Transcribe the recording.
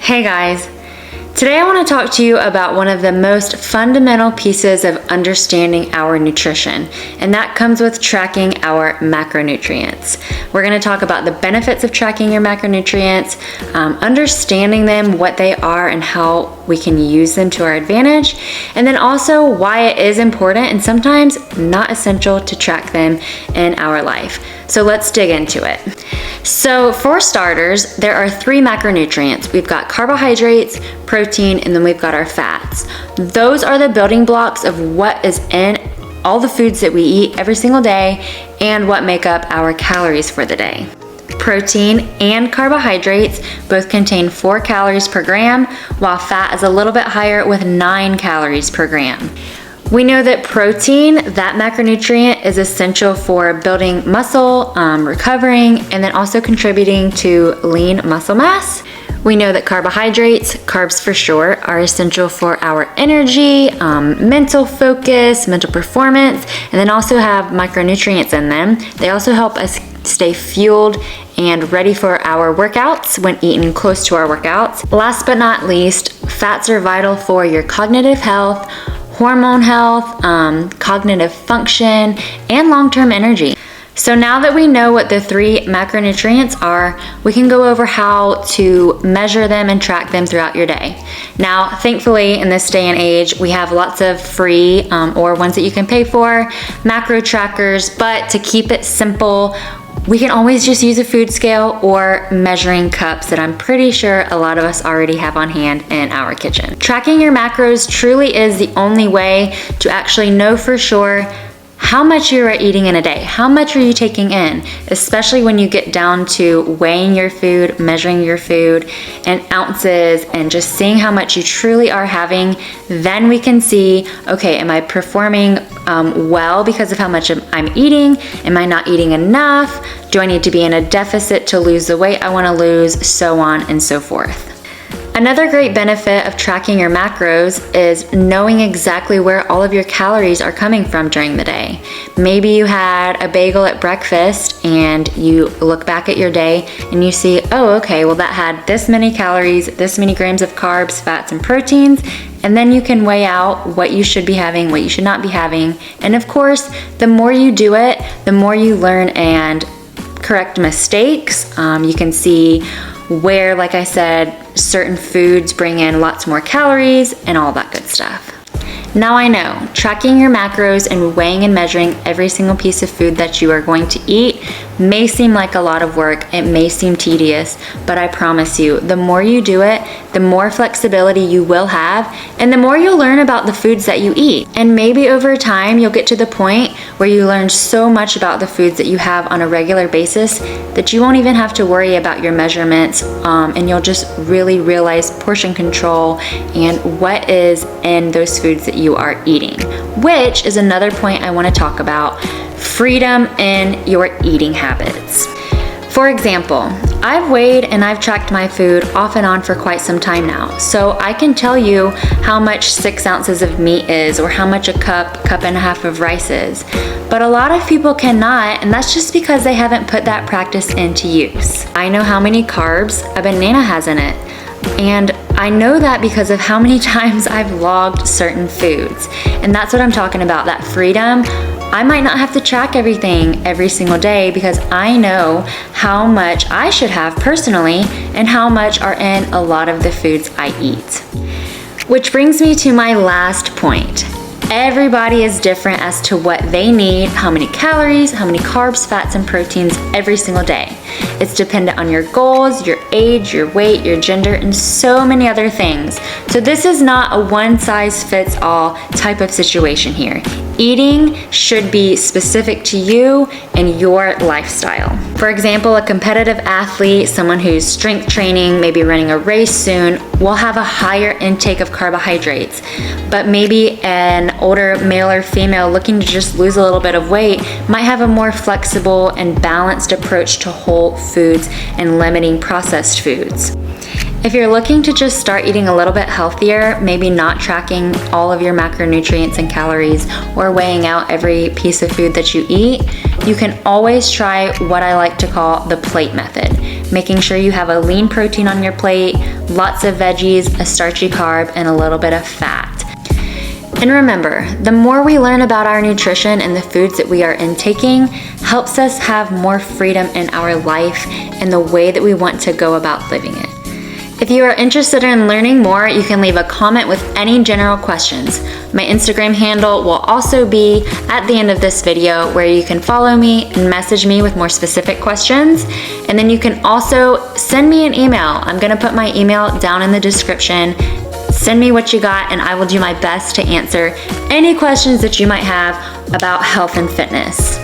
Hey guys, today I want to talk to you about one of the most fundamental pieces of understanding our nutrition, and that comes with tracking our macronutrients. We're going to talk about the benefits of tracking your macronutrients, understanding them, what they are, and how we can use them to our advantage, and then also why it is important and sometimes not essential to track them in our life. So let's dig into it. So for starters, there are three macronutrients. We've got carbohydrates, protein, and then we've got our fats. Those are the building blocks of what is in all the foods that we eat every single day and what make up our calories for the day. Protein and carbohydrates both contain 4 calories per gram, while fat is a little bit higher with 9 calories per gram. We know that protein, that macronutrient, is essential for building muscle, recovering, and then also contributing to lean muscle mass. We know that carbohydrates, carbs for short, are essential for our energy, mental focus, mental performance, and then also have micronutrients in them. They also help us stay fueled and ready for our workouts when eaten close to our workouts. Last but not least, fats are vital for your cognitive health, hormone health, cognitive function, and long-term energy. So now that we know what the three macronutrients are, we can go over how to measure them and track them throughout your day. Now, thankfully, in this day and age, we have lots of free or ones that you can pay for, macro trackers, but to keep it simple, we can always just use a food scale or measuring cups that I'm pretty sure a lot of us already have on hand in our kitchen. Tracking your macros truly is the only way to actually know for sure how much you are eating in a day. How much are you taking in? Especially when you get down to weighing your food, measuring your food in ounces, and just seeing how much you truly are having. Then we can see, okay, am I performing well because of how much I'm eating? Am I not eating enough? Do I need to be in a deficit to lose the weight I want to lose? So on and so forth. Another great benefit of tracking your macros is knowing exactly where all of your calories are coming from during the day. Maybe you had a bagel at breakfast and you look back at your day and you see, oh, okay, well that had this many calories, this many grams of carbs, fats, and proteins, and then you can weigh out what you should be having, what you should not be having. And of course, the more you do it, the more you learn and correct mistakes. You can see where, like I said, certain foods bring in lots more calories and all that good stuff. Now I know, tracking your macros and weighing and measuring every single piece of food that you are going to eat may seem like a lot of work, it may seem tedious, but I promise you, the more you do it, the more flexibility you will have, and the more you'll learn about the foods that you eat. And maybe over time, you'll get to the point where you learn so much about the foods that you have on a regular basis that you won't even have to worry about your measurements, and you'll just really realize portion control and what is in those foods that you are eating, which is another point I want to talk about: freedom in your eating habits. For example, I've weighed and I've tracked my food off and on for quite some time now, so I can tell you how much 6 ounces of meat is or how much a cup and a half of rice is. But a lot of people cannot, and that's just because they haven't put that practice into use. I know how many carbs a banana has in it, and I know that because of how many times I've logged certain foods. And that's what I'm talking about, that freedom. I might not have to track everything every single day because I know how much I should have personally and how much are in a lot of the foods I eat. Which brings me to my last point. Everybody is different as to what they need, how many calories, how many carbs, fats, and proteins every single day. It's dependent on your goals, your age, your weight, your gender, and so many other things. So this is not a one-size-fits-all type of situation here. Eating should be specific to you and your lifestyle. For example, a competitive athlete, someone who's strength training, maybe running a race soon, will have a higher intake of carbohydrates. But maybe an older male or female looking to just lose a little bit of weight might have a more flexible and balanced approach to whole foods and limiting processed foods. If you're looking to just start eating a little bit healthier, maybe not tracking all of your macronutrients and calories or weighing out every piece of food that you eat, you can always try what I like to call the plate method, making sure you have a lean protein on your plate, lots of veggies, a starchy carb, and a little bit of fat. And remember, the more we learn about our nutrition and the foods that we are intaking helps us have more freedom in our life and the way that we want to go about living it. If you are interested in learning more, you can leave a comment with any general questions. My Instagram handle will also be at the end of this video, where you can follow me and message me with more specific questions. And then you can also send me an email. I'm gonna put my email down in the description. Send me what you got and I will do my best to answer any questions that you might have about health and fitness.